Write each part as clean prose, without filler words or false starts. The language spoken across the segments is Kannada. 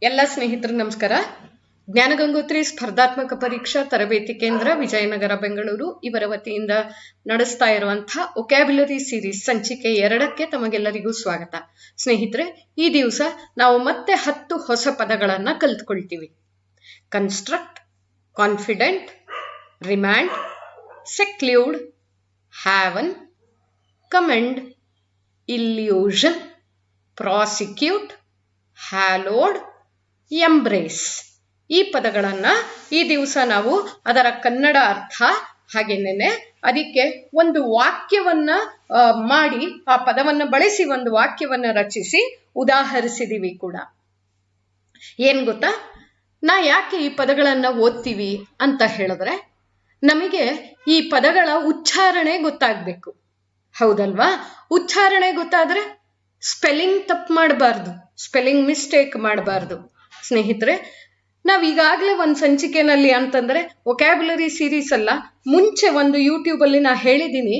ಎಲ್ಲ ಸ್ನೇಹಿತರಿಗೆ ನಮಸ್ಕಾರ. ಜ್ಞಾನಗಂಗೋತ್ರಿ ಸ್ಪರ್ಧಾತ್ಮಕ ಪರೀಕ್ಷಾ ತರಬೇತಿ ಕೇಂದ್ರ ವಿಜಯನಗರ ಬೆಂಗಳೂರು ಇವರ ವತಿಯಿಂದ ನಡೆಸ್ತಾ ಇರುವಂತಹ ವೊಕ್ಯಾಬ್ಯುಲರಿ ಸೀರೀಸ್ ಸಂಚಿಕೆ 2ಕ್ಕೆ ತಮಗೆಲ್ಲರಿಗೂ ಸ್ವಾಗತ. ಸ್ನೇಹಿತರೆ, ಈ ದಿವಸ ನಾವು ಮತ್ತೆ 10 ಹೊಸ ಪದಗಳನ್ನ ಕಲಿತ್ಕೊಳ್ತೀವಿ. Construct, confident, remand, seclude, haven, commend, illusion, prosecute, hallowed, embrace. ಈ ಪದಗಳನ್ನ ಈ ದಿವಸ ನಾವು ಅದರ ಕನ್ನಡ ಅರ್ಥ ಹಾಗೇನೆ ಅದಕ್ಕೆ ಒಂದು ವಾಕ್ಯವನ್ನ ಮಾಡಿ ಆ ಪದವನ್ನ ಬಳಸಿ ಒಂದು ವಾಕ್ಯವನ್ನ ರಚಿಸಿ ಉದಾಹರಿಸಿದೀವಿ ಕೂಡ. ಏನ್ ಗೊತ್ತಾ, ನಾ ಯಾಕೆ ಈ ಪದಗಳನ್ನ ಓದ್ತೀವಿ ಅಂತ ಹೇಳಿದ್ರೆ, ನಮಗೆ ಈ ಪದಗಳ ಉಚ್ಚಾರಣೆ ಗೊತ್ತಾಗ್ಬೇಕು, ಹೌದಲ್ವಾ? ಉಚ್ಚಾರಣೆ ಗೊತ್ತಾದ್ರೆ ಸ್ಪೆಲ್ಲಿಂಗ್ ತಪ್ಪು ಮಾಡಬಾರ್ದು, ಸ್ಪೆಲ್ಲಿಂಗ್ ಮಿಸ್ಟೇಕ್ ಮಾಡಬಾರ್ದು. ಸ್ನೇಹಿತರೆ, ನಾವ್ ಈಗಾಗಲೇ ಒಂದು ಸಂಚಿಕೆನಲ್ಲಿ ಅಂತಂದ್ರೆ ವೊಕ್ಯಾಬ್ಯುಲರಿ ಸೀರೀಸ್ ಅಲ್ಲ, ಮುಂಚೆ ಒಂದು ಯೂಟ್ಯೂಬ್ ಅಲ್ಲಿ ನಾ ಹೇಳಿದ್ದೀನಿ,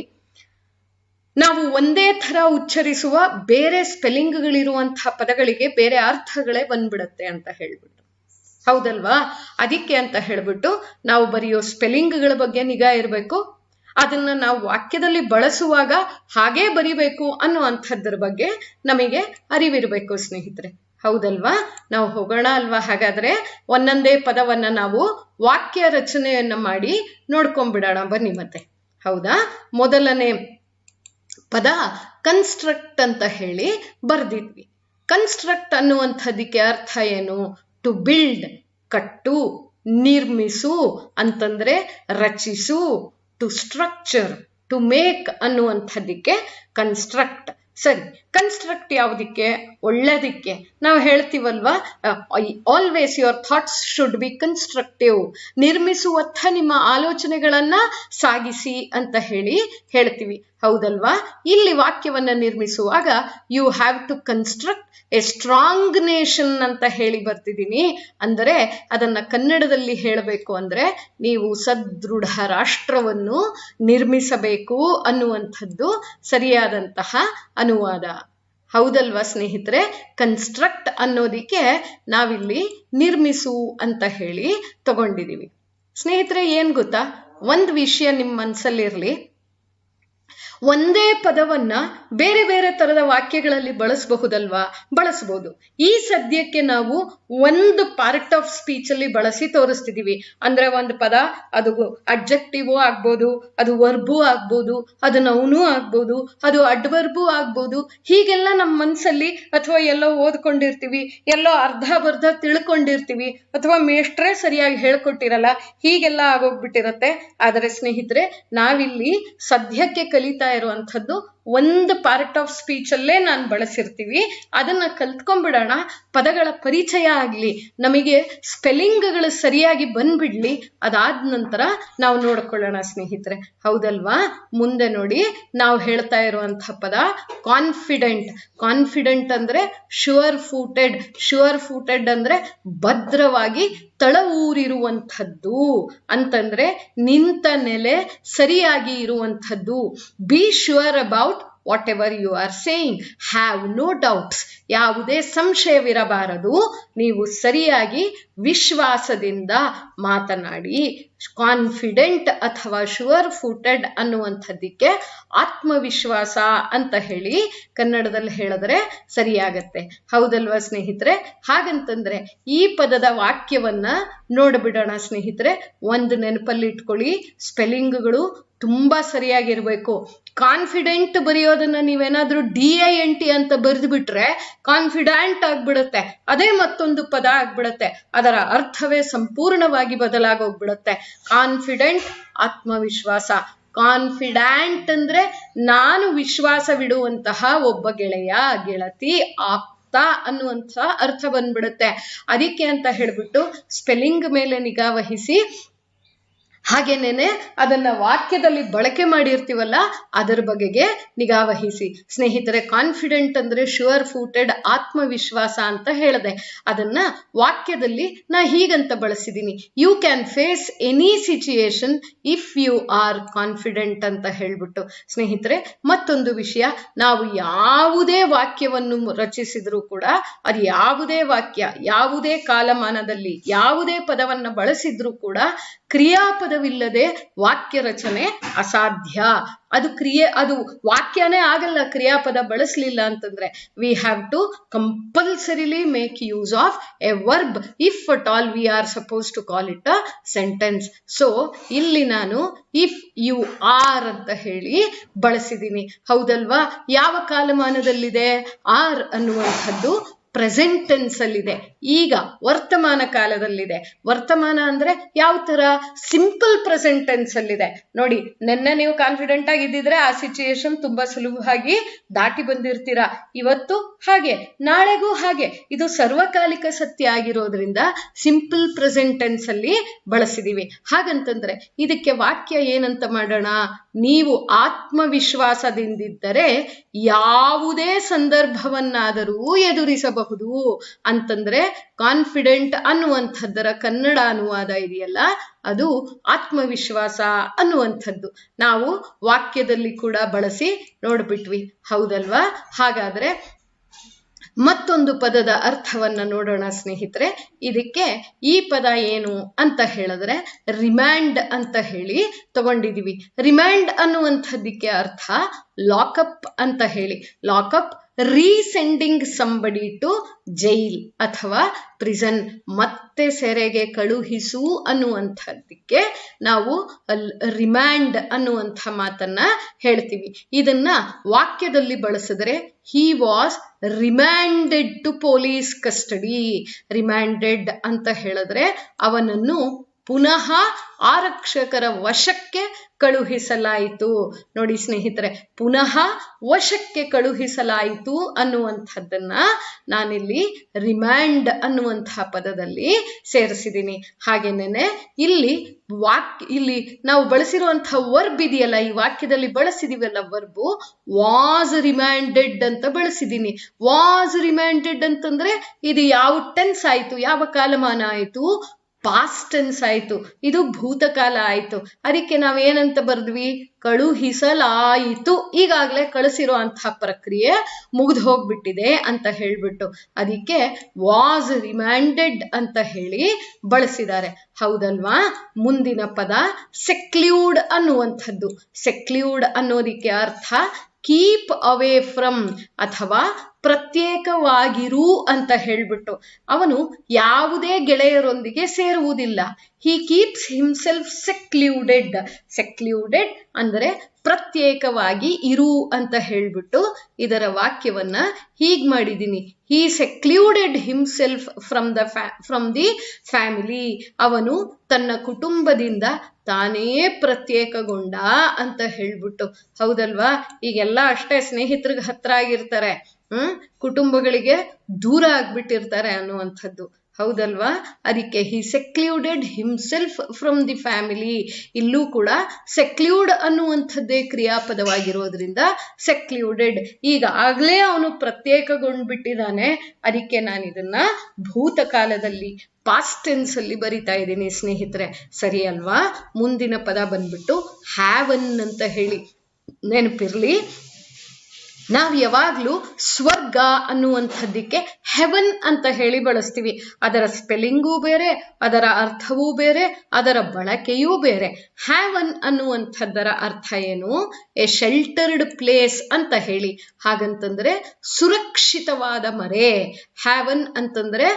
ನಾವು ಒಂದೇ ತರ ಉಚ್ಚರಿಸುವ ಬೇರೆ ಸ್ಪೆಲ್ಲಿಂಗ್ಗಳಿರುವಂತಹ ಪದಗಳಿಗೆ ಬೇರೆ ಅರ್ಥಗಳೇ ಬಂದ್ಬಿಡತ್ತೆ ಅಂತ ಹೇಳ್ಬಿಟ್ಟು, ಹೌದಲ್ವಾ? ಅದಕ್ಕೆ ಅಂತ ಹೇಳ್ಬಿಟ್ಟು ನಾವು ಬರೆಯೋ ಸ್ಪೆಲ್ಲಿಂಗ್ಗಳ ಬಗ್ಗೆ ನಿಗಾ ಇರಬೇಕು, ಅದನ್ನ ನಾವು ವಾಕ್ಯದಲ್ಲಿ ಬಳಸುವಾಗ ಹಾಗೇ ಬರಿಬೇಕು ಅನ್ನುವಂಥದ್ರ ಬಗ್ಗೆ ನಮಗೆ ಅರಿವಿರಬೇಕು ಸ್ನೇಹಿತರೆ, ಹೌದಲ್ವಾ? ನಾವು ಹೋಗೋಣ ಅಲ್ವಾ? ಹಾಗಾದ್ರೆ ಒಂದೊಂದೇ ಪದವನ್ನ ನಾವು ವಾಕ್ಯ ರಚನೆಯನ್ನ ಮಾಡಿ ನೋಡ್ಕೊಂಡ್ಬಿಡೋಣ ಬನ್ನಿ ಮತ್ತೆ, ಹೌದಾ? ಮೊದಲನೇ ಪದ ಕನ್ಸ್ಟ್ರಕ್ಟ್ ಅಂತ ಹೇಳಿ ಬರ್ದಿದ್ವಿ. ಕನ್ಸ್ಟ್ರಕ್ಟ್ ಅನ್ನುವಂಥದ್ದಕ್ಕೆ ಅರ್ಥ ಏನು? ಟು ಬಿಲ್ಡ್, ಕಟ್ಟು, ನಿರ್ಮಿಸು ಅಂತಂದ್ರೆ ರಚಿಸು. ಟು ಸ್ಟ್ರಕ್ಚರ್, ಟು ಮೇಕ್ ಅನ್ನುವಂಥದ್ದಕ್ಕೆ ಕನ್ಸ್ಟ್ರಕ್ಟ್. ಸರಿ, ಕನ್ಸ್ಟ್ರಕ್ಟ್ ಯಾವುದಕ್ಕೆ? ಒಳ್ಳೆದಕ್ಕೆ. ನಾವು ಹೇಳ್ತೀವಲ್ವಾ, always your thoughts should be constructive. ನಿರ್ಮಿಸುವತ್ತ ನಿಮ್ಮ ಆಲೋಚನೆಗಳನ್ನ ಸಾಗಿಸಿ ಅಂತ ಹೇಳ್ತೀವಿ, ಹೌದಲ್ವಾ? ಇಲ್ಲಿ ವಾಕ್ಯವನ್ನ ನಿರ್ಮಿಸುವಾಗ you have to construct a strong nation ಅಂತ ಹೇಳಿ ಬರ್ತಿದ್ದೀನಿ. ಅಂದರೆ ಅದನ್ನ ಕನ್ನಡದಲ್ಲಿ ಹೇಳಬೇಕು ಅಂದ್ರೆ ನೀವು ಸದೃಢ ರಾಷ್ಟ್ರವನ್ನು ನಿರ್ಮಿಸಬೇಕು ಅನ್ನುವಂಥದ್ದು ಸರಿಯಾದಂತಹ ಅನುವಾದ, ಹೌದಲ್ವಾ ಸ್ನೇಹಿತರೆ? ಕನ್ಸ್ಟ್ರಕ್ಟ್ ಅನ್ನೋದಿಕ್ಕೆ ನಾವಿಲ್ಲಿ ನಿರ್ಮಿಸು ಅಂತ ಹೇಳಿ ತಗೊಂಡಿದೀವಿ. ಸ್ನೇಹಿತರೆ, ಏನ್ ಗೊತ್ತಾ, ಒಂದು ವಿಷಯ ನಿಮ್ಮ ಮನಸ್ಸಲ್ಲಿರ್ಲಿ, ಒಂದೇ ಪದವನ್ನ ಬೇರೆ ಬೇರೆ ತರದ ವಾಕ್ಯಗಳಲ್ಲಿ ಬಳಸಬಹುದಲ್ವಾ? ಬಳಸಬಹುದು. ಈ ಸದ್ಯಕ್ಕೆ ನಾವು ಒಂದು ಪಾರ್ಟ್ ಆಫ್ ಸ್ಪೀಚ್ ಅಲ್ಲಿ ಬಳಸಿ ತೋರಿಸ್ತಿದೀವಿ. ಅಂದ್ರೆ ಒಂದು ಪದ ಅದು ಅಡ್ಜೆಕ್ಟಿವ್ ಆಗ್ಬೋದು, ಅದು ವರ್ಬು ಆಗ್ಬೋದು, ಅದು ನೌನು ಆಗ್ಬೋದು, ಅದು ಅಡ್ವರ್ಬು ಆಗ್ಬೋದು. ಹೀಗೆಲ್ಲ ನಮ್ಮ ಮನಸ್ಸಲ್ಲಿ ಅಥವಾ ಎಲ್ಲೋ ಓದ್ಕೊಂಡಿರ್ತೀವಿ, ಎಲ್ಲೋ ಅರ್ಧ ಬರ್ಧ ತಿಳ್ಕೊಂಡಿರ್ತೀವಿ, ಅಥವಾ ಮೇಷ್ಟ್ರೇ ಸರಿಯಾಗಿ ಹೇಳ್ಕೊಟ್ಟಿರಲ್ಲ, ಹೀಗೆಲ್ಲ ಆಗೋಗ್ಬಿಟ್ಟಿರತ್ತೆ. ಆದರೆ ಸ್ನೇಹಿತರೆ, ನಾವಿಲ್ಲಿ ಸದ್ಯಕ್ಕೆ ಕಲಿತಾ ಇರುವಂಥದ್ದು ಒಂದು ಪಾರ್ಟ್ ಆಫ್ ಸ್ಪೀಚ್ ಅಲ್ಲೇ ನಾನು ಬಳಸಿರ್ತೀವಿ. ಅದನ್ನ ಕಲ್ತ್ಕೊಂಡ್ಬಿಡೋಣ, ಪದಗಳ ಪರಿಚಯ ಆಗ್ಲಿ, ನಮಗೆ ಸ್ಪೆಲ್ಲಿಂಗ್ಗಳು ಸರಿಯಾಗಿ ಬಂದ್ಬಿಡ್ಲಿ. ಅದಾದ ನಂತರ ನಾವು ನೋಡ್ಕೊಳ್ಳೋಣ ಸ್ನೇಹಿತರೆ, ಹೌದಲ್ವಾ? ಮುಂದೆ ನೋಡಿ, ನಾವು ಹೇಳ್ತಾ ಇರುವಂತಹ ಪದ ಕಾನ್ಫಿಡೆಂಟ್. ಕಾನ್ಫಿಡೆಂಟ್ ಅಂದ್ರೆ ಶ್ಯೂರ್ ಫೂಟೆಡ್. ಶ್ಯೂರ್ ಫೂಟೆಡ್ ಅಂದ್ರೆ ಭದ್ರವಾಗಿ ತಳ ಊರಿರುವಂಥದ್ದು ಅಂತಂದ್ರೆ ನಿಂತ ನೆಲೆ ಸರಿಯಾಗಿ ಇರುವಂಥದ್ದು. Be sure about whatever you are saying, have no doubts. ಯಾವುದೇ ಸಂಶಯವಿರಬಾರದು, ನೀವು ಸರಿಯಾಗಿ ವಿಶ್ವಾಸದಿಂದ ಮಾತನಾಡಿ. ಕಾನ್ಫಿಡೆಂಟ್ ಅಥವಾ ಶ್ಯೂರ್ ಫೂಟೆಡ್ ಅನ್ನುವಂಥದ್ದಕ್ಕೆ ಆತ್ಮವಿಶ್ವಾಸ ಅಂತ ಹೇಳಿ ಕನ್ನಡದಲ್ಲಿ ಹೇಳಿದ್ರೆ ಸರಿಯಾಗತ್ತೆ, ಹೌದಲ್ವಾ ಸ್ನೇಹಿತರೆ? ಹಾಗಂತಂದ್ರೆ ಈ ಪದದ ವಾಕ್ಯವನ್ನ ನೋಡ್ಬಿಡೋಣ ಸ್ನೇಹಿತರೆ. ಒಂದು ನೆನಪಲ್ಲಿ ಇಟ್ಕೊಳ್ಳಿ, ಸ್ಪೆಲ್ಲಿಂಗ್ಗಳು ತುಂಬಾ ಸರಿಯಾಗಿರ್ಬೇಕು. ಕಾನ್ಫಿಡೆಂಟ್ ಬರೆಯೋದನ್ನ ನೀವೇನಾದ್ರೂ DINT ಅಂತ ಬರೆದು ಬಿಟ್ರೆ ಕಾನ್ಫಿಡೆಂಟ್ ಆಗ್ಬಿಡುತ್ತೆ, ಅದೇ ಮತ್ತೊಂದು ಪದ ಆಗ್ಬಿಡುತ್ತೆ, ಅದರ ಅರ್ಥವೇ ಸಂಪೂರ್ಣವಾಗಿ ಬದಲಾಗೋಗ್ಬಿಡುತ್ತೆ. ಕಾನ್ಫಿಡೆಂಟ್ ಆತ್ಮವಿಶ್ವಾಸ, ಕಾನ್ಫಿಡೆಂಟ್ ಅಂದ್ರೆ ನಾನು ವಿಶ್ವಾಸವಿಡುವಂತಹ ಒಬ್ಬ ಗೆಳೆಯ, ಗೆಳತಿ, ಆಗ್ತಾ ಅನ್ನುವಂಥ ಅರ್ಥ ಬಂದ್ಬಿಡುತ್ತೆ. ಅದಕ್ಕೆ ಅಂತ ಹೇಳ್ಬಿಟ್ಟು ಸ್ಪೆಲ್ಲಿಂಗ್ ಮೇಲೆ ನಿಗಾ ವಹಿಸಿ ಹಾಗೇನೇನೆ ಅದನ್ನ ವಾಕ್ಯದಲ್ಲಿ ಬಳಕೆ ಮಾಡಿರ್ತೀವಲ್ಲ ಅದರ ಬಗೆಗೆ ನಿಗಾ ವಹಿಸಿ. ಸ್ನೇಹಿತರೆ, ಕಾನ್ಫಿಡೆಂಟ್ ಅಂದ್ರೆ ಶ್ಯೂರ್ ಫೂಟೆಡ್, ಆತ್ಮವಿಶ್ವಾಸ ಅಂತ ಹೇಳಿದೆ. ಅದನ್ನ ವಾಕ್ಯದಲ್ಲಿ ನಾ ಹೀಗಂತ ಬಳಸಿದ್ದೀನಿ, you can face any situation if you are confident ಅಂತ ಹೇಳ್ಬಿಟ್ಟು. ಸ್ನೇಹಿತರೆ, ಮತ್ತೊಂದು ವಿಷಯ, ನಾವು ಯಾವುದೇ ವಾಕ್ಯವನ್ನು ರಚಿಸಿದ್ರೂ ಕೂಡ ಅದು ಯಾವುದೇ ವಾಕ್ಯ, ಯಾವುದೇ ಕಾಲಮಾನದಲ್ಲಿ ಯಾವುದೇ ಪದವನ್ನ ಬಳಸಿದ್ರೂ ಕೂಡ ಕ್ರಿಯಾಪದವಿಲ್ಲದೆ ವಾಕ್ಯ ರಚನೆ ಅಸಾಧ್ಯ. ಅದು ವಾಕ್ಯನೇ ಆಗಲ್ಲ ಕ್ರಿಯಾಪದ ಬಳಸಲಿಲ್ಲ ಅಂತಂದ್ರೆ. We have to compulsorily make use of a verb if at all we are suppose to call it a sentence. So ಇಲ್ಲಿ ನಾನು ಇಫ್ ಯು ಆರ್ ಅಂತ ಹೇಳಿ ಬಳಸಿದ್ದೀನಿ, ಹೌದಲ್ವಾ? ಯಾವ ಕಾಲಮಾನದಲ್ಲಿದೆ? ಆರ್ ಅನ್ನುವಂಥದ್ದು ಪ್ರೆಸೆಂಟ್ ಟೆನ್ಸ್ ಅಲ್ಲಿದೆ, ಈಗ ವರ್ತಮಾನ ಕಾಲದಲ್ಲಿದೆ. ವರ್ತಮಾನ ಅಂದ್ರೆ ಯಾವ ತರ? ಸಿಂಪಲ್ ಪ್ರೆಸೆಂಟ್ ಟೆನ್ಸ್ ಅಲ್ಲಿದೆ. ನೋಡಿ, ನೆನ್ನೆ ನೀವು ಕಾನ್ಫಿಡೆಂಟ್ ಆಗಿದ್ದಿದ್ರೆ ಆ ಸಿಚುಯೇಷನ್ ತುಂಬಾ ಸುಲಭವಾಗಿ ದಾಟಿ ಬಂದಿರ್ತೀರಾ. ಇವತ್ತು ಹಾಗೆ, ನಾಳೆಗೂ ಹಾಗೆ. ಇದು ಸರ್ವಕಾಲಿಕ ಸತ್ಯ ಆಗಿರೋದ್ರಿಂದ ಸಿಂಪಲ್ ಪ್ರೆಸೆಂಟ್ ಟೆನ್ಸ್ ಅಲ್ಲಿ ಬಳಸಿದೀವಿ. ಹಾಗಂತಂದ್ರೆ ಇದಕ್ಕೆ ವಾಕ್ಯ ಏನಂತ ಮಾಡೋಣ? ನೀವು ಆತ್ಮವಿಶ್ವಾಸದಿಂದಿದ್ದರೆ ಯಾವುದೇ ಸಂದರ್ಭವನ್ನಾದರೂ ಎದುರಿಸಬಹುದು ಅಂತಂದ್ರೆ ಕಾನ್ಫಿಡೆಂಟ್ ಅನ್ನುವಂಥದ್ದರ ಕನ್ನಡ ಅನುವಾದ ಇದೆಯಲ್ಲ, ಅದು ಆತ್ಮವಿಶ್ವಾಸ ಅನ್ನುವಂಥದ್ದು. ನಾವು ವಾಕ್ಯದಲ್ಲಿ ಕೂಡ ಬಳಸಿ ನೋಡ್ಬಿಟ್ವಿ, ಹೌದಲ್ವಾ? ಹಾಗಾದ್ರೆ ಮತ್ತೊಂದು ಪದದ ಅರ್ಥವನ್ನ ನೋಡೋಣ ಸ್ನೇಹಿತರೆ. ಇದಕ್ಕೆ ಈ ಪದ ಏನು ಅಂತ ಹೇಳಿದ್ರೆ ರಿಮ್ಯಾಂಡ್ ಅಂತ ಹೇಳಿ ತಗೊಂಡಿದೀವಿ. ರಿಮ್ಯಾಂಡ್ ಅನ್ನುವಂಥದ್ದಕ್ಕೆ ಅರ್ಥ ಲಾಕಪ್ ಅಂತ ಹೇಳಿ. ಲಾಕಪ್ ರೀಸೆಂಡಿಂಗ್ ಸಂಬಡಿ ಟು ಜೈಲ್ ಅಥವಾ ಪ್ರಿಸನ್, ಮತ್ತೆ ಸೆರೆಗೆ ಕಳುಹಿಸು ಅನ್ನುವಂಥದ್ದಕ್ಕೆ ನಾವು ರಿಮ್ಯಾಂಡ್ ಅನ್ನುವಂಥ ಮಾತನ್ನ ಹೇಳ್ತೀವಿ. ಇದನ್ನ ವಾಕ್ಯದಲ್ಲಿ ಬಳಸಿದ್ರೆ he was remanded to police custody. ರಿಮ್ಯಾಂಡೆಡ್ ಅಂತ ಹೇಳಿದ್ರೆ ಅವನನ್ನು ಪುನಃ ಆರಕ್ಷಕರ ವಶಕ್ಕೆ ಕಳುಹಿಸಲಾಯಿತು. ನೋಡಿ ಸ್ನೇಹಿತರೆ, ಪುನಃ ವಶಕ್ಕೆ ಕಳುಹಿಸಲಾಯಿತು ಅನ್ನುವಂಥದ್ದನ್ನ ನಾನಿಲ್ಲಿ ರಿಮ್ಯಾಂಡ್ ಅನ್ನುವಂತಹ ಪದದಲ್ಲಿ ಸೇರಿಸಿದ್ದೀನಿ. ಹಾಗೇನೆ ಇಲ್ಲಿ ನಾವು ಬಳಸಿರುವಂತಹ ವರ್ಬ್ ಇದೆಯಲ್ಲ, ಈ ವಾಕ್ಯದಲ್ಲಿ ಬಳಸಿದೀವಲ್ಲ ವರ್ಬು, ವಾಸ್ ರಿಮ್ಯಾಂಡೆಡ್ ಅಂತ ಬಳಸಿದ್ದೀನಿ. ವಾಸ್ ರಿಮ್ಯಾಂಡೆಡ್ ಅಂತಂದ್ರೆ ಇದು ಯಾವ ಟೆನ್ಸ್ ಆಯ್ತು, ಯಾವ ಕಾಲಮಾನ ಆಯ್ತು? ಪಾಸ್ಟ್ ಟೆನ್ಸ್ ಆಯ್ತು, ಇದು ಭೂತಕಾಲ ಆಯ್ತು. ಅದಕ್ಕೆ ನಾವೇನಂತ ಬರ್ದ್ವಿ? ಕಳುಹಿಸಲಾಯಿತು. ಈಗಾಗಲೇ ಕಳಿಸಿರುವಂತಹ ಪ್ರಕ್ರಿಯೆ ಮುಗಿದು ಹೋಗ್ಬಿಟ್ಟಿದೆ ಅಂತ ಹೇಳ್ಬಿಟ್ಟು ಅದಕ್ಕೆ ವಾಸ್ ರಿಮ್ಯಾಂಡೆಡ್ ಅಂತ ಹೇಳಿ ಬಳಸಿದ್ದಾರೆ, ಹೌದಲ್ವಾ? ಮುಂದಿನ ಪದ ಸೆಕ್ಲ್ಯೂಡ್ ಅನ್ನುವಂಥದ್ದು. ಸೆಕ್ಲ್ಯೂಡ್ ಅನ್ನೋದಕ್ಕೆ ಅರ್ಥ ಕೀಪ್ ಅವೇ ಫ್ರಮ್ ಅಥವಾ ಪ್ರತ್ಯೇಕವಾಗಿರು ಅಂತ ಹೇಳ್ಬಿಟ್ಟು. ಅವನು ಯಾವುದೇ ಗೆಳೆಯರೊಂದಿಗೆ ಸೇರುವುದಿಲ್ಲ. ಹಿ ಕೀಪ್ಸ್ ಹಿಮ್ಸೆಲ್ಫ್ ಸೆಕ್ಲ್ಯೂಡೆಡ್. ಸೆಕ್ಲ್ಯೂಡೆಡ್ ಅಂದರೆ ಪ್ರತ್ಯೇಕವಾಗಿ ಇರು ಅಂತ ಹೇಳ್ಬಿಟ್ಟು ಇದರ ವಾಕ್ಯವನ್ನ ಹೀಗ್ ಮಾಡಿದ್ದೀನಿ. ಹಿ ಸೆಕ್ಲ್ಯೂಡೆಡ್ ಹಿಮ್ಸೆಲ್ಫ್ ಫ್ರಮ್ ದಿ ಫ್ಯಾಮಿಲಿ. ಅವನು ತನ್ನ ಕುಟುಂಬದಿಂದ ತಾನೇ ಪ್ರತ್ಯೇಕಗೊಂಡ ಅಂತ ಹೇಳ್ಬಿಟ್ಟು, ಹೌದಲ್ವಾ? ಈಗೆಲ್ಲ ಅಷ್ಟೇ, ಸ್ನೇಹಿತರಿಗೆ ಹತ್ರ ಆಗಿರ್ತಾರೆ, ಕುಟುಂಬಗಳಿಗೆ ದೂರ ಆಗ್ಬಿಟ್ಟಿರ್ತಾರೆ ಅನ್ನುವಂಥದ್ದು, ಹೌದಲ್ವಾ? ಅದಕ್ಕೆ ಹಿ ಸೆಕ್ಲ್ಯೂಡೆಡ್ ಹಿಮ್ಸೆಲ್ಫ್ ಫ್ರಮ್ ದಿ ಫ್ಯಾಮಿಲಿ. ಇಲ್ಲೂ ಕೂಡ ಸೆಕ್ಲ್ಯೂಡ್ ಅನ್ನುವಂಥದ್ದೇ ಕ್ರಿಯಾಪದವಾಗಿರೋದ್ರಿಂದ ಸೆಕ್ಲ್ಯೂಡೆಡ್. ಈಗ ಆಗ್ಲೇ ಅವನು ಪ್ರತ್ಯೇಕಗೊಂಡ್ಬಿಟ್ಟಿದ್ದಾನೆ, ಅದಕ್ಕೆ ನಾನು ಇದನ್ನ ಭೂತಕಾಲದಲ್ಲಿ ಪಾಸ್ಟ್ ಟೆನ್ಸ್ ಅಲ್ಲಿ ಬರಿತಾ ಇದ್ದೀನಿ ಸ್ನೇಹಿತರೆ, ಸರಿ ಅಲ್ವಾ? ಮುಂದಿನ ಪದ ಬಂದ್ಬಿಟ್ಟು ಹ್ಯಾವನ್ ಅಂತ ಹೇಳಿ. ನೆನಪಿರ್ಲಿ, ನಾವು ಯಾವಾಗ್ಲೂ ಸ್ವರ್ಗ ಅನ್ನುವಂಥದ್ದಕ್ಕೆ ಹೆವನ್ ಅಂತ ಹೇಳಿ ಬಳಸ್ತೀವಿ. ಅದರ ಸ್ಪೆಲ್ಲಿಂಗೂ ಬೇರೆ, ಅದರ ಅರ್ಥವೂ ಬೇರೆ, ಅದರ ಬಳಕೆಯೂ ಬೇರೆ. ಹ್ಯಾವನ್ ಅನ್ನುವಂಥದ್ದರ ಅರ್ಥ ಏನು? ಎ ಶೆಲ್ಟರ್ಡ್ ಪ್ಲೇಸ್ ಅಂತ ಹೇಳಿ. ಹಾಗಂತಂದ್ರೆ ಸುರಕ್ಷಿತವಾದ ಮರೆ. ಹ್ಯಾವನ್ ಅಂತಂದ್ರೆ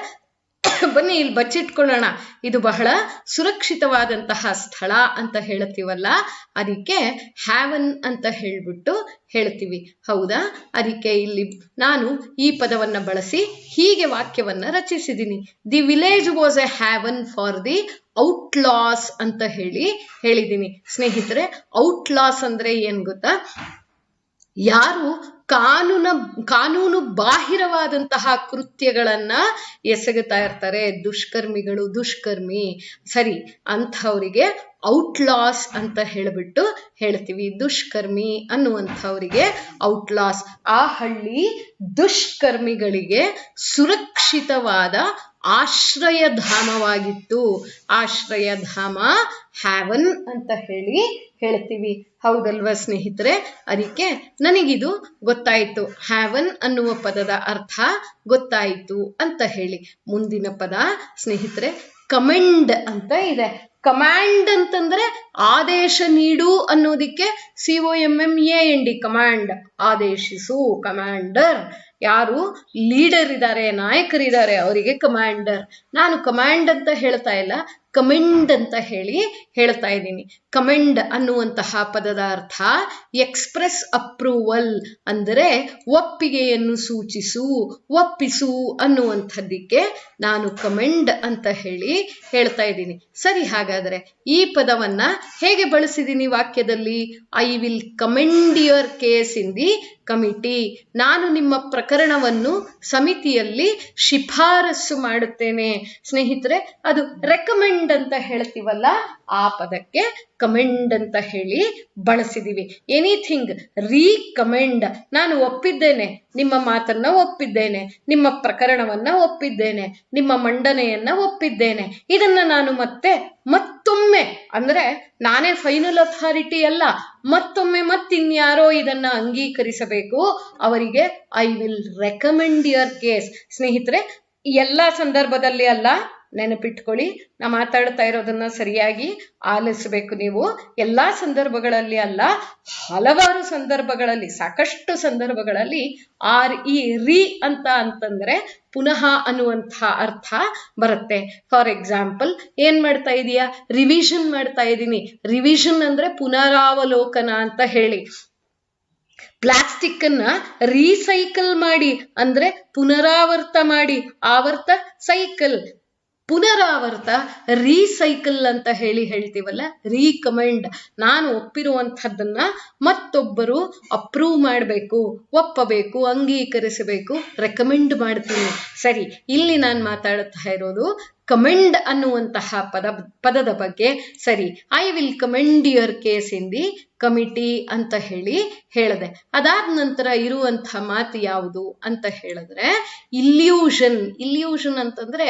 ಬನ್ನಿ ಇಲ್ಲಿ ಬಚ್ಚಿಟ್ಕೊಳ್ಳೋಣ, ಇದು ಬಹಳ ಸುರಕ್ಷಿತವಾದಂತಹ ಸ್ಥಳ ಅಂತ ಹೇಳ್ತೀವಲ್ಲ, ಅದಕ್ಕೆ ಹ್ಯಾವನ್ ಅಂತ ಹೇಳ್ಬಿಟ್ಟು ಹೇಳ್ತೀವಿ, ಹೌದಾ? ಅದಕ್ಕೆ ಇಲ್ಲಿ ನಾನು ಈ ಪದವನ್ನ ಬಳಸಿ ಹೀಗೆ ವಾಕ್ಯವನ್ನ ರಚಿಸಿದ್ದೀನಿ. The village was a haven for the outlaws ಅಂತ ಹೇಳಿದ್ದೀನಿ ಸ್ನೇಹಿತರೆ. ಔಟ್ಲಾಸ್ ಅಂದ್ರೆ ಏನ್ ಗೊತ್ತಾ? ಯಾರು ಕಾನೂನು ಬಾಹಿರವಾದಂತಹ ಕೃತ್ಯಗಳನ್ನ ಎಸಗುತ್ತಾ ಇರ್ತಾರೆ ದುಷ್ಕರ್ಮಿಗಳು, ದುಷ್ಕರ್ಮಿ. ಸರಿ, ಅಂಥವರಿಗೆ ಔಟ್ಲಾಸ್ ಅಂತ ಹೇಳಿಬಿಟ್ಟು ಹೇಳ್ತೀವಿ. ದುಷ್ಕರ್ಮಿ ಅನ್ನುವಂಥವರಿಗೆ ಔಟ್ಲಾಸ್. ಆ ಹಳ್ಳಿ ದುಷ್ಕರ್ಮಿಗಳಿಗೆ ಸುರಕ್ಷಿತವಾದ ಆಶ್ರಯಧಾಮವಾಗಿತ್ತು. ಆಶ್ರಯಧಾಮ ಹ್ಯಾವನ್ ಅಂತ ಹೇಳ್ತೀವಿ. ಹೌದಲ್ವಾ ಸ್ನೇಹಿತರೆ? ಅದಕ್ಕೆ ನನಗಿದು ಗೊತ್ತಾಯಿತು, ಹ್ಯಾವನ್ ಅನ್ನುವ ಪದದ ಅರ್ಥ ಗೊತ್ತಾಯಿತು ಅಂತ ಹೇಳಿ. ಮುಂದಿನ ಪದ ಸ್ನೇಹಿತರೆ ಕಮೆಂಡ್ ಅಂತ ಇದೆ. ಕಮಾಂಡ್ ಅಂತಂದ್ರೆ ಆದೇಶ ನೀಡು ಅನ್ನೋದಿಕ್ಕೆ COMMAND, ಕಮಾಂಡ್, ಆದೇಶಿಸು. ಕಮಾಂಡರ್ ಯಾರು ಲೀಡರ್ ಇದ್ದಾರೆ, ನಾಯಕರಿದ್ದಾರೆ, ಅವರಿಗೆ ಕಮಾಂಡರ್. ನಾನು ಕಮಾಂಡ್ ಅಂತ ಹೇಳ್ತಾ ಇಲ್ಲ, ಕಮೆಂಡ್ ಅಂತ ಹೇಳ್ತಾ ಇದ್ದೀನಿ. ಕಮೆಂಡ್ ಅನ್ನುವಂತಹ ಪದದ ಅರ್ಥ ಎಕ್ಸ್ಪ್ರೆಸ್ ಅಪ್ರೂವಲ್, ಅಂದರೆ ಒಪ್ಪಿಗೆಯನ್ನು ಸೂಚಿಸು, ಒಪ್ಪಿಸು ಅನ್ನುವಂಥದ್ದಕ್ಕೆ ನಾನು ಕಮೆಂಡ್ ಅಂತ ಹೇಳ್ತಾ ಇದ್ದೀನಿ. ಸರಿ, ಹಾಗಾದ್ರೆ ಈ ಪದವನ್ನ ಹೇಗೆ ಬಳಸಿದ್ದೀನಿ ವಾಕ್ಯದಲ್ಲಿ? I will commend your case in the committee. ನಾನು ನಿಮ್ಮ ಪ್ರಕರಣವನ್ನು ಸಮಿತಿಯಲ್ಲಿ ಶಿಫಾರಸು ಮಾಡುತ್ತೇನೆ. ಸ್ನೇಹಿತರೆ, ಅದು ರೆಕಮೆಂಡ್ ಅಂತ ಹೇಳ್ತೀವಲ್ಲ, ಆ ಪದಕ್ಕೆ ಕಮೆಂಡ್ ಅಂತ ಬಳಸಿದೀವಿ. ಎನಿಥಿಂಗ್ ರೀಕಮೆಂಡ್, ನಾನು ಒಪ್ಪಿದ್ದೇನೆ, ನಿಮ್ಮ ಮಾತನ್ನ ಒಪ್ಪಿದ್ದೇನೆ, ನಿಮ್ಮ ಪ್ರಕರಣವನ್ನ ಒಪ್ಪಿದ್ದೇನೆ, ನಿಮ್ಮ ಮಂಡನೆಯನ್ನ ಒಪ್ಪಿದ್ದೇನೆ. ಇದನ್ನ ನಾನು ಮತ್ತೊಮ್ಮೆ, ಅಂದ್ರೆ ನಾನೇ ಫೈನಲ್ ಅಥಾರಿಟಿ ಅಲ್ಲ, ಮತ್ತಿನ್ಯಾರೋ ಇದನ್ನ ಅಂಗೀಕರಿಸಬೇಕು, ಅವರಿಗೆ I will recommend your case. ಸ್ನೇಹಿತರೆ, ಎಲ್ಲಾ ಸಂದರ್ಭದಲ್ಲಿ ಅಲ್ಲ, ನೆನಪಿಟ್ಕೊಳ್ಳಿ, ನಾ ಮಾತಾಡ್ತಾ ಇರೋದನ್ನ ಸರಿಯಾಗಿ ಆಲಿಸಬೇಕು ನೀವು. ಎಲ್ಲಾ ಸಂದರ್ಭಗಳಲ್ಲಿ ಅಲ್ಲ, ಹಲವಾರು ಸಂದರ್ಭಗಳಲ್ಲಿ, ಸಾಕಷ್ಟು ಸಂದರ್ಭಗಳಲ್ಲಿ ರೀ ಅಂತಂದ್ರೆ ಪುನಃ ಅನ್ನುವಂಥ ಅರ್ಥ ಬರುತ್ತೆ. ಫಾರ್ ಎಕ್ಸಾಂಪಲ್, ಏನ್ ಮಾಡ್ತಾ ಇದೀಯಾ? ರಿವಿಷನ್ ಮಾಡ್ತಾ ಇದ್ದೀನಿ. ರಿವಿಷನ್ ಅಂದ್ರೆ ಪುನರಾವಲೋಕನ ಅಂತ ಹೇಳಿ. ಪ್ಲಾಸ್ಟಿಕ್ ಅನ್ನ ರೀಸೈಕಲ್ ಮಾಡಿ ಅಂದ್ರೆ ಪುನರಾವರ್ತ ಮಾಡಿ, ಆವರ್ತ ಸೈಕಲ್, ಪುನರಾವರ್ತ ರೀಸೈಕಲ್ ಅಂತ ಹೇಳ್ತೀವಲ್ಲ, ರೀಕಮೆಂಡ್. ನಾನು ಒಪ್ಪಿರುವಂಥದ್ದನ್ನ ಮತ್ತೊಬ್ಬರು ಅಪ್ರೂವ್ ಮಾಡಬೇಕು, ಒಪ್ಪಬೇಕು, ಅಂಗೀಕರಿಸಬೇಕು, ರೆಕಮೆಂಡ್ ಮಾಡ್ತೀನಿ. ಸರಿ, ಇಲ್ಲಿ ನಾನು ಮಾತಾಡ್ತಾ ಇರೋದು ಕಮೆಂಡ್ ಅನ್ನುವಂತಹ ಪದದ ಬಗ್ಗೆ. ಸರಿ, I will commend your case in the committee ಅಂತ ಹೇಳಿದೆ. ಅದಾದ ನಂತರ ಇರುವಂತಹ ಮಾತು ಯಾವುದು ಅಂತ ಹೇಳಿದ್ರೆ ಇಲ್ಯೂಷನ್ ಅಂತಂದ್ರೆ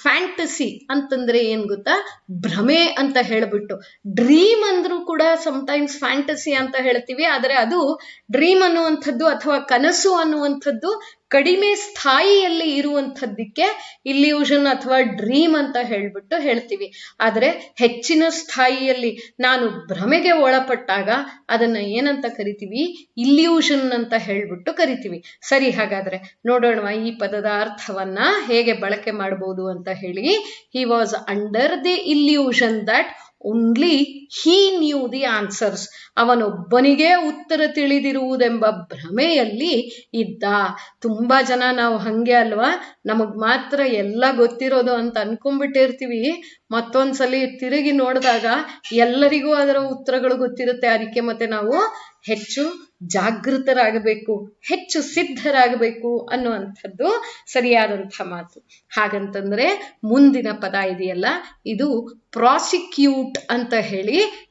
ಫ್ಯಾಂಟಸಿ ಅಂತಂದ್ರೆ ಏನ್ ಗೊತ್ತಾ? ಭ್ರಮೆ ಅಂತ ಹೇಳ್ಬಿಟ್ಟು. ಡ್ರೀಮ್ ಅಂದ್ರೂ ಕೂಡ ಸಮಟೈಮ್ಸ್ ಫ್ಯಾಂಟಸಿ ಅಂತ ಹೇಳ್ತೀವಿ, ಆದ್ರೆ ಅದು ಡ್ರೀಮ್ ಅನ್ನುವಂಥದ್ದು ಅಥವಾ ಕನಸು ಅನ್ನುವಂಥದ್ದು ಕಡಿಮೆ ಸ್ಥಾಯಿಯಲ್ಲಿ ಇರುವಂಥದ್ದಕ್ಕೆ ಇಲ್ಯೂಷನ್ ಅಥವಾ ಡ್ರೀಮ್ ಅಂತ ಹೇಳ್ತೀವಿ. ಆದ್ರೆ ಹೆಚ್ಚಿನ ಸ್ಥಾಯಿಯಲ್ಲಿ ನಾನು ಭ್ರಮೆಗೆ ಒಳಪಟ್ಟಾಗ ಅದನ್ನ ಏನಂತ ಕರಿತೀವಿ? ಇಲ್ಯೂಷನ್ ಅಂತ ಕರಿತೀವಿ. ಸರಿ, ಹಾಗಾದ್ರೆ ನೋಡೋಣ ಈ ಪದದ ಅರ್ಥವನ್ನ ಹೇಗೆ ಬಳಕೆ ಮಾಡಬಹುದು ಅಂತ ಹೇಳಿ. He was under the illusion that only he knew the answers. ಅವನೊಬ್ಬನಿಗೆ ಉತ್ತರ ತಿಳಿದಿರುವುದೆಂಬ ಭ್ರಮೆಯಲ್ಲಿ ಇದ್ದ. ತುಂಬಾ ಜನ ನಾವು ಹಂಗೆ ಅಲ್ವಾ, ನಮಗ್ ಮಾತ್ರ ಎಲ್ಲ ಗೊತ್ತಿರೋದು ಅಂತ ಅನ್ಕೊಂಡ್ಬಿಟ್ಟಿರ್ತೀವಿ. ಮತ್ತೊಂದ್ಸಲಿ ತಿರುಗಿ ನೋಡಿದಾಗ ಎಲ್ಲರಿಗೂ ಅದರ ಉತ್ತರಗಳು ಗೊತ್ತಿರುತ್ತೆ. ಅದಕ್ಕೆ ಮತ್ತೆ ನಾವು ಹೆಚ್ಚು ಜಾಗೃತರಾಗಬೇಕು, ಹೆಚ್ಚು ಸಿದ್ಧರಾಗಬೇಕು ಅನ್ನುವಂಥದ್ದು ಸರಿಯಾದಂಥ ಮಾತು. ಹಾಗಂತಂದ್ರೆ ಮುಂದಿನ ಪದ ಇದೆಯಲ್ಲ, ಇದು ಪ್ರಾಸಿಕ್ಯೂಟ್ ಅಂತ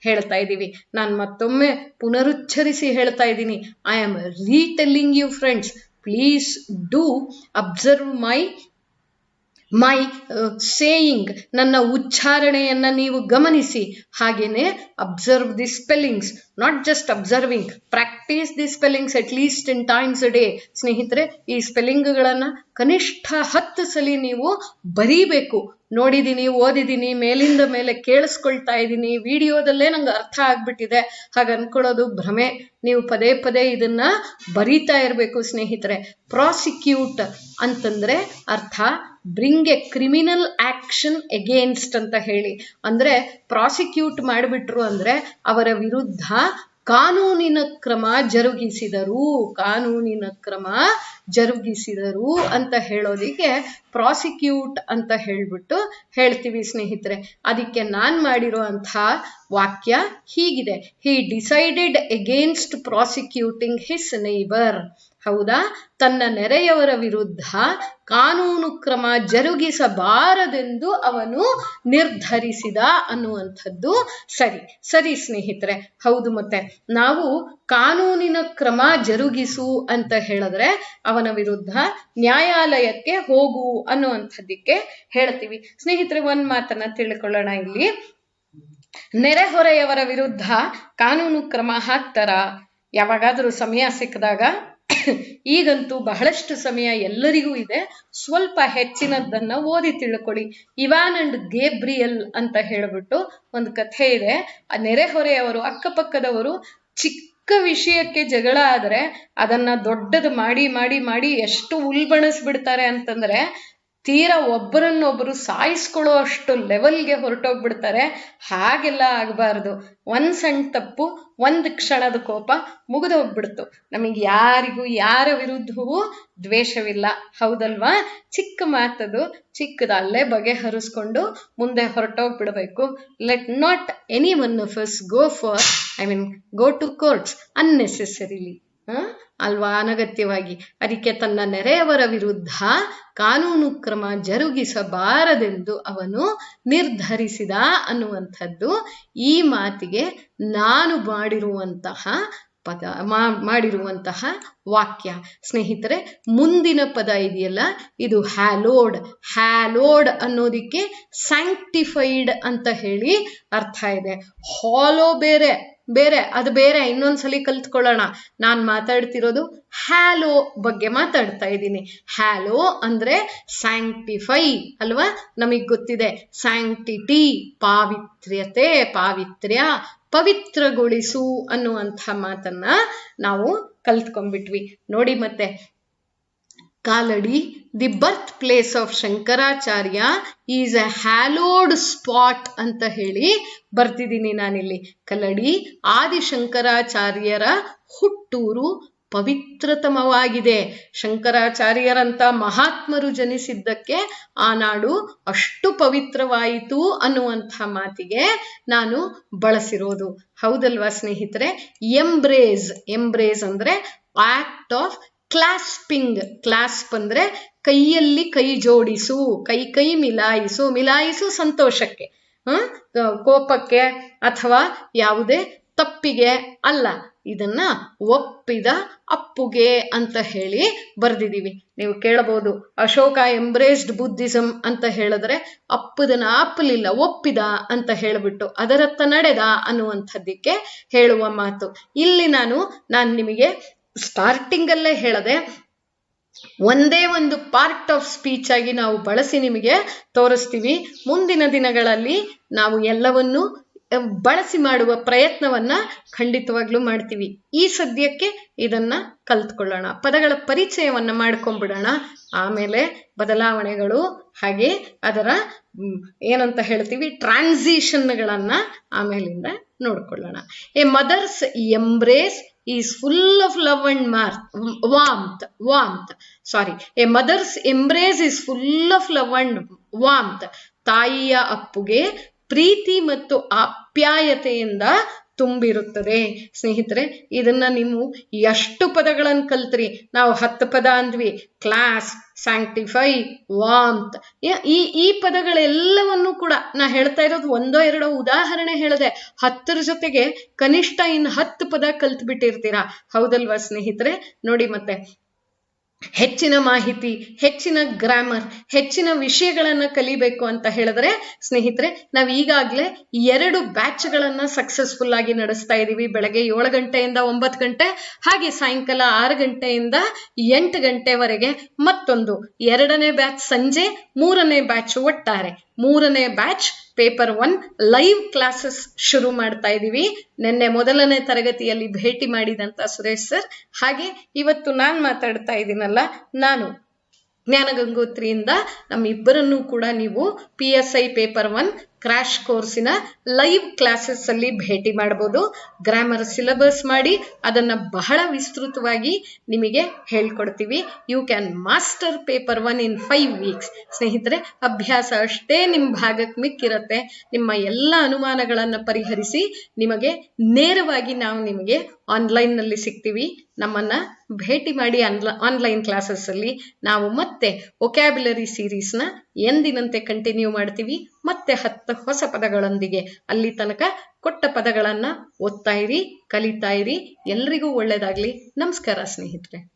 ಹೇಳ್ತಾ ಇದ್ದೀವಿ. ನಾನು ಮತ್ತೊಮ್ಮೆ ಪುನರುಚ್ಚರಿಸಿ ಹೇಳ್ತಾ ಇದ್ದೀನಿ. I am retelling you friends, please do observe my saying. ನನ್ನ ಉಚ್ಚಾರಣೆಯನ್ನ ನೀವು ಗಮನಿಸಿ. ಹಾಗೇನೆ observe the spellings, not just observing, practice the spellings at least 10 times a day. ಸ್ನೇಹಿತರೆ, ಈ ಸ್ಪೆಲ್ಲಿಂಗ್ಗಳನ್ನ ಕನಿಷ್ಠ 10 ಸಲ ನೀವು ಬರೀಬೇಕು. ನೋಡಿದೀನಿ, ಓದಿದ್ದೀನಿ, ಮೇಲಿಂದ ಮೇಲೆ ಕೇಳಿಸ್ಕೊಳ್ತಾ ಇದ್ದೀನಿ, ವಿಡಿಯೋದಲ್ಲೇ ನಂಗೆ ಅರ್ಥ ಆಗ್ಬಿಟ್ಟಿದೆ ಹಾಗೆ ಅನ್ಕೊಳ್ಳೋದು ಭ್ರಮೆ. ನೀವು ಪದೇ ಪದೇ ಇದನ್ನ ಬರೀತಾ ಇರಬೇಕು ಸ್ನೇಹಿತರೆ. ಪ್ರಾಸಿಕ್ಯೂಟ್ ಅಂತಂದ್ರೆ ಅರ್ಥ bring A criminal action against ಅಂತ ಅಂದ್ರೆ ಪ್ರಾಸಿಕ್ಯೂಟ್ ಮಾಡಿಬಿಟ್ರು ಅಂದ್ರೆ ಅವರ ವಿರುದ್ಧ ಕಾನೂನಿನ ಕ್ರಮ ಜರುಗಿಸಿದರು, ಕಾನೂನಿನ ಕ್ರಮ ಜರುಗಿಸಿದರು ಅಂತ ಹೇಳೋದಿಕ್ಕೆ ಪ್ರಾಸಿಕ್ಯೂಟ್ ಅಂತ ಹೇಳ್ಬಿಟ್ಟು ಹೇಳ್ತೀವಿ ಸ್ನೇಹಿತರೆ. ಅದಕ್ಕೆ ನಾನು ಮಾಡಿರುವಂತಹ ವಾಕ್ಯ ಹೀಗಿದೆ, he decided against prosecuting his neighbour. ಹೌದಾ, ತನ್ನ ನೆರೆಯವರ ವಿರುದ್ಧ ಕಾನೂನು ಕ್ರಮ ಜರುಗಿಸಬಾರದೆಂದು ಅವನು ನಿರ್ಧರಿಸಿದ ಅನ್ನುವಂಥದ್ದು ಸರಿ ಸ್ನೇಹಿತರೆ. ಹೌದು, ಮತ್ತೆ ನಾವು ಕಾನೂನಿನ ಕ್ರಮ ಜರುಗಿಸು ಅಂತ ಹೇಳಿದ್ರೆ ಅವನ ವಿರುದ್ಧ ನ್ಯಾಯಾಲಯಕ್ಕೆ ಹೋಗು ಅನ್ನುವಂಥದ್ದಕ್ಕೆ ಹೇಳ್ತೀವಿ ಸ್ನೇಹಿತರೆ. ಒಂದ್ ಮಾತನ್ನ ತಿಳ್ಕೊಳ್ಳೋಣ ಇಲ್ಲಿ. ನೆರೆಹೊರೆಯವರ ವಿರುದ್ಧ ಕಾನೂನು ಕ್ರಮ ಹಾಕ್ತಾರ ಯಾವಾಗಾದ್ರೂ ಸಮಯ ಸಿಕ್ಕಿದಾಗ? ಈಗಂತೂ ಬಹಳಷ್ಟು ಸಮಯ ಎಲ್ಲರಿಗೂ ಇದೆ, ಸ್ವಲ್ಪ ಹೆಚ್ಚಿನದನ್ನ ಓದಿ ತಿಳ್ಕೊಳ್ಳಿ. ಇವಾನ್ ಅಂಡ್ ಗೇಬ್ರಿಯಲ್ ಅಂತ ಹೇಳ್ಬಿಟ್ಟು ಒಂದು ಕಥೆ ಇದೆ. ಆ ನೆರೆಹೊರೆಯವರು, ಅಕ್ಕಪಕ್ಕದವರು ಚಿಕ್ಕ ವಿಷಯಕ್ಕೆ ಜಗಳ ಆದ್ರೆ ಅದನ್ನ ದೊಡ್ಡದು ಮಾಡಿ ಮಾಡಿ ಮಾಡಿ ಎಷ್ಟು ಉಲ್ಬಣಿಸ್ಬಿಡ್ತಾರೆ ಅಂತಂದ್ರೆ ತೀರಾ ಒಬ್ಬರನ್ನೊಬ್ಬರು ಸಾಯಿಸ್ಕೊಳ್ಳೋ ಅಷ್ಟು ಲೆವೆಲ್ಗೆ ಹೊರಟೋಗ್ಬಿಡ್ತಾರೆ. ಹಾಗೆಲ್ಲ ಆಗಬಾರ್ದು. ಒಂದ್ ಸಣ್ಣ ತಪ್ಪು, ಒಂದ್ ಕ್ಷಣದ ಕೋಪ ಮುಗಿದೋಗ್ಬಿಡ್ತು. ನಮಗೆ ಯಾರಿಗೂ ಯಾರ ವಿರುದ್ಧವೂ ದ್ವೇಷವಿಲ್ಲ, ಹೌದಲ್ವಾ? ಚಿಕ್ಕ ಮಾತದು, ಚಿಕ್ಕದಲ್ಲೇ ಬಗೆಹರಿಸ್ಕೊಂಡು ಮುಂದೆ ಹೊರಟೋಗ್ಬಿಡ್ಬೇಕು. Let not any one of us go to courts unnecessarily, ಅಲ್ವಾ, ಅನಗತ್ಯವಾಗಿ. ಅದಕ್ಕೆ ತನ್ನ ನೆರೆಯವರ ವಿರುದ್ಧ ಕಾನೂನು ಕ್ರಮ ಜರುಗಿಸಬಾರದೆಂದು ಅವನು ನಿರ್ಧರಿಸಿದ ಅನ್ನುವಂಥದ್ದು ಈ ಮಾತಿಗೆ ನಾನು ಮಾಡಿರುವಂತಹ ವಾಕ್ಯ ಸ್ನೇಹಿತರೆ. ಮುಂದಿನ ಪದ ಇದೆಯಲ್ಲ, ಇದು ಹ್ಯಾಲೋಡ್ ಅನ್ನೋದಿಕ್ಕೆ ಸ್ಯಾಂಕ್ಟಿಫೈಡ್ ಅಂತ ಹೇಳಿ ಅರ್ಥ ಇದೆ. ಹಾಲೋ ಬೇರೆ ಅದು ಬೇರೆ, ಇನ್ನೊಂದ್ಸಲಿ ಕಲ್ತ್ಕೊಳ್ಳೋಣ. ನಾನ್ ಮಾತಾಡ್ತಿರೋದು ಹ್ಯಾಲೋ ಬಗ್ಗೆ ಮಾತಾಡ್ತಾ ಇದ್ದೀನಿ. ಹ್ಯಾಲೋ ಅಂದ್ರೆ ಸ್ಯಾಂಕ್ಟಿಫೈ ಅಲ್ವಾ, ನಮಗ್ ಗೊತ್ತಿದೆ. ಸ್ಯಾಂಕ್ಟಿಟಿ ಪಾವಿತ್ರ್ಯತೆ, ಪಾವಿತ್ರ್ಯ, ಪವಿತ್ರಗೊಳಿಸು ಅನ್ನುವಂಥ ಮಾತನ್ನ ನಾವು ಕಲ್ತ್ಕೊಂಡ್ಬಿಟ್ವಿ ನೋಡಿ. ಮತ್ತೆ Kalady, the birth place of Shankaracharya is a hallowed spot ಅಂತ ಹೇಳಿ ಬರ್ತಿದ್ದೀನಿ ನಾನಿಲ್ಲಿ. ಕಲ್ಲಡಿ ಆದಿಶಂಕರಾಚಾರ್ಯರ ಹುಟ್ಟೂರು ಪವಿತ್ರತಮವಾಗಿದೆ. ಶಂಕರಾಚಾರ್ಯರಂತ ಮಹಾತ್ಮರು ಜನಿಸಿದ್ದಕ್ಕೆ ಆ ನಾಡು ಅಷ್ಟು ಪವಿತ್ರವಾಯಿತು ಅನ್ನುವಂಥ ಮಾತಿಗೆ ನಾನು ಬಳಸಿರೋದು, ಹೌದಲ್ವಾ ಸ್ನೇಹಿತರೆ? ಎಂಬ್ರೇಸ್ ಅಂದ್ರೆ ಆಕ್ಟ್ ಆಫ್ ಕ್ಲಾಸ್ಪ್ ಅಂದ್ರೆ ಕೈಯಲ್ಲಿ ಕೈ ಜೋಡಿಸು, ಕೈ ಮಿಲಾಯಿಸು ಸಂತೋಷಕ್ಕೆ, ಕೋಪಕ್ಕೆ ಅಥವಾ ಯಾವುದೇ ತಪ್ಪಿಗೆ ಅಲ್ಲ. ಇದನ್ನ ಒಪ್ಪಿದ ಅಪ್ಪುಗೆ ಅಂತ ಹೇಳಿ ಬರ್ದಿದೀವಿ. ನೀವು ಕೇಳಬಹುದು, ಅಶೋಕ ಎಂಬ್ರೇಸ್ಡ್ ಬುದ್ಧಿಸಂ ಅಂತ ಹೇಳಿದ್ರೆ ಅಪ್ಪದನ್ನ ಅಪ್ಪಲಿಲ್ಲ, ಒಪ್ಪಿದ ಅಂತ ಹೇಳ್ಬಿಟ್ಟು ಅದರತ್ತ ನಡೆದ ಅನ್ನುವಂಥದ್ದಕ್ಕೆ ಹೇಳುವ ಮಾತು. ಇಲ್ಲಿ ನಾನು ನಿಮಗೆ ಸ್ಟಾರ್ಟಿಂಗ್ ಅಲ್ಲೇ ಹೇಳದೆ, ಒಂದೇ ಒಂದು ಪಾರ್ಟ್ ಆಫ್ ಸ್ಪೀಚ್ ಆಗಿ ನಾವು ಬಳಸಿ ನಿಮಗೆ ತೋರಿಸ್ತೀವಿ. ಮುಂದಿನ ದಿನಗಳಲ್ಲಿ ನಾವು ಎಲ್ಲವನ್ನೂ ಬಳಸಿ ಮಾಡುವ ಪ್ರಯತ್ನವನ್ನ ಖಂಡಿತವಾಗ್ಲೂ ಮಾಡ್ತೀವಿ. ಈ ಸದ್ಯಕ್ಕೆ ಇದನ್ನ ಕಲ್ತ್ಕೊಳ್ಳೋಣ, ಪದಗಳ ಪರಿಚಯವನ್ನ ಮಾಡ್ಕೊಂಡ್ಬಿಡೋಣ. ಆಮೇಲೆ ಬದಲಾವಣೆಗಳು ಹಾಗೆ ಅದರ ಏನಂತ ಹೇಳ್ತೀವಿ ಟ್ರಾನ್ಸಿಷನ್ಗಳನ್ನ ಆಮೇಲಿಂದ ನೋಡ್ಕೊಳ್ಳೋಣ. A mother's embrace is full of love and warmth. A mother's embrace is full of love and warmth. ತಾಯಿಯ ಅಪ್ಪುಗೆ ಪ್ರೀತಿ ಮತ್ತು ಆಪ್ಯಾಯತೆಯಿಂದ ತುಂಬಿರುತ್ತದೆ. ಸ್ನೇಹಿತರೆ, ಇದನ್ನ ನೀವು ಎಷ್ಟು ಪದಗಳನ್ನು ಕಲ್ತ್ರಿ? ನಾವು 10 ಪದ ಅಂದ್ವಿ. ಕ್ಲಾಸ್, ಸ್ಯಾಂಕ್ಟಿಫೈ, ವಾಮ್ತ್, ಈ ಪದಗಳೆಲ್ಲವನ್ನು ಕೂಡ ನಾ ಹೇಳ್ತಾ ಇರೋದು ಒಂದೋ ಎರಡೋ ಉದಾಹರಣೆ ಹೇಳದೆ, 10 ಜೊತೆಗೆ ಕನಿಷ್ಠ 10 ಪದ ಕಲ್ತ್ ಬಿಟ್ಟಿರ್ತೀರಾ, ಹೌದಲ್ವಾ ಸ್ನೇಹಿತರೆ? ನೋಡಿ, ಮತ್ತೆ ಹೆಚ್ಚಿನ ಮಾಹಿತಿ, ಹೆಚ್ಚಿನ ಗ್ರಾಮರ್, ಹೆಚ್ಚಿನ ವಿಷಯಗಳನ್ನ ಕಲಿಬೇಕು ಅಂತ ಹೇಳಿದ್ರೆ ಸ್ನೇಹಿತರೆ, ನಾವು ಈಗಾಗಲೇ 2 ಬ್ಯಾಚ್ಗಳನ್ನ ಸಕ್ಸಸ್ಫುಲ್ ಆಗಿ ನಡೆಸ್ತಾ ಇದ್ದೀವಿ. ಬೆಳಗ್ಗೆ 7 ಗಂಟೆಯಿಂದ 9 ಗಂಟೆ, ಹಾಗೆ ಸಾಯಂಕಾಲ 6 ಗಂಟೆಯಿಂದ 8 ಗಂಟೆವರೆಗೆ ಮತ್ತೊಂದು 2ನೇ ಬ್ಯಾಚ್ ಸಂಜೆ, 3ನೇ ಬ್ಯಾಚ್ ಒಟ್ಟಾರೆ 3ನೇ ಬ್ಯಾಚ್ ಪೇಪರ್ 1 ಲೈವ್ ಕ್ಲಾಸಸ್ ಶುರು ಮಾಡ್ತಾ ಇದ್ದೀವಿ. ನಿನ್ನೆ ಮೊದಲನೇ ತರಗತಿಯಲ್ಲಿ ಭೇಟಿ ಮಾಡಿದಂತ ಸುರೇಶ್ ಸರ್, ಹಾಗೆ ಇವತ್ತು ನಾನು ಮಾತಾಡ್ತಾ ಇದ್ದೀನಲ್ಲ, ನಾನು ಜ್ಞಾನಗಂಗೋತ್ರಿಯಿಂದ, ನಮ್ಮಿಬ್ಬರನ್ನು ಕೂಡ ನೀವು PSI ಪೇಪರ್ 1 ಕ್ರಾಶ್ ಕೋರ್ಸಿನ ಲೈವ್ ಕ್ಲಾಸಸ್ ಅಲ್ಲಿ ಭೇಟಿ ಮಾಡಬಹುದು. ಗ್ರಾಮರ್ ಸಿಲೆಬಸ್ ಮಾಡಿ ಅದನ್ನ ಬಹಳ ವಿಸ್ತೃತವಾಗಿ ನಿಮಗೆ ಹೇಳ್ಕೊಡ್ತೀವಿ. You can master paper 1 in 5 weeks. ಸ್ನೇಹಿತರೆ, ಅಭ್ಯಾಸ ಅಷ್ಟೇ ನಿಮ್ಮ ಭಾಗಕ್ಕೆ ಮಿಕ್ಕಿರುತ್ತೆ. ನಿಮ್ಮ ಎಲ್ಲ ಅನುಮಾನಗಳನ್ನು ಪರಿಹರಿಸಿ ನಿಮಗೆ ನೇರವಾಗಿ ನಾವು ನಿಮಗೆ ಆನ್ಲೈನ್ ನಲ್ಲಿ ಸಿಗ್ತೀವಿ. ನಮ್ಮನ್ನ ಭೇಟಿ ಮಾಡಿ ಆನ್ಲೈನ್ ಕ್ಲಾಸಸ್ ಅಲ್ಲಿ ನಾವು ಮತ್ತೆ ವೊಕ್ಯಾಬ್ಯುಲರಿ ಸೀರೀಸ್ ನ ಎಂದಿನಂತೆ ಕಂಟಿನ್ಯೂ ಮಾಡ್ತೀವಿ. ಮತ್ತೆ 10 ಹೊಸ ಪದಗಳೊಂದಿಗೆ. ಅಲ್ಲಿ ತನಕ ಕೊಟ್ಟ ಪದಗಳನ್ನ ಓದ್ತಾ ಇರಿ, ಕಲಿತಾ ಇರಿ. ಎಲ್ರಿಗೂ ಒಳ್ಳೇದಾಗ್ಲಿ. ನಮಸ್ಕಾರ ಸ್ನೇಹಿತರೆ.